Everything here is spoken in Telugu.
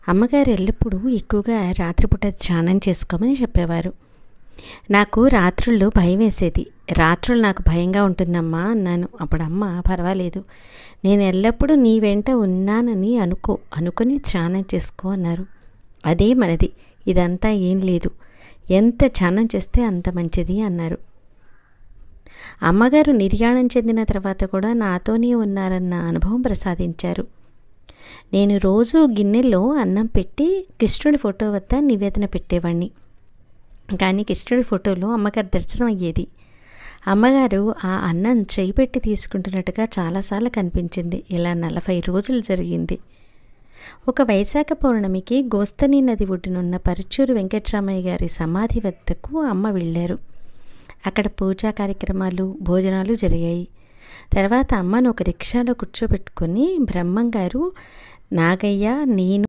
అమ్మగారు ఎల్లప్పుడూ ఎక్కువగా రాత్రిపూట ధ్యానం చేసుకోమని చెప్పేవారు. నాకు రాత్రుళ్ళు భయం వేసేది. రాత్రులు నాకు భయంగా ఉంటుందమ్మా అన్నాను. అప్పుడు అమ్మ, పర్వాలేదు, నేను ఎల్లప్పుడూ నీ వెంట ఉన్నానని అనుకొని ధ్యానం చేసుకో అన్నారు. అదే మనది, ఇదంతా ఏం లేదు, ఎంత ధ్యానం చేస్తే అంత మంచిది అన్నారు. అమ్మగారు నిర్యాణం చెందిన తర్వాత కూడా నాతోనే ఉన్నారన్న అనుభవం ప్రసాదించారు. నేను రోజు గిన్నెలో అన్నం పెట్టి కృష్ణుడి ఫోటో వద్ద నివేదన పెట్టేవాడిని. కానీ కృష్ణుడి ఫోటోలో అమ్మగారు దర్శనం అయ్యేది. అమ్మగారు ఆ అన్నం చేయి పెట్టి తీసుకుంటున్నట్టుగా చాలాసార్లు కనిపించింది. ఇలా 40 రోజులు జరిగింది. ఒక వైశాఖ పౌర్ణమికి గోస్తని నది ఒడ్డునున్న పరుచూరు వెంకట్రామయ్య గారి సమాధి వద్దకు అమ్మ వెళ్ళారు. అక్కడ పూజా కార్యక్రమాలు, భోజనాలు జరిగాయి. తర్వాత అమ్మను ఒక రిక్షాలో కూర్చోబెట్టుకొని బ్రహ్మంగారు, నాగయ్య, నేను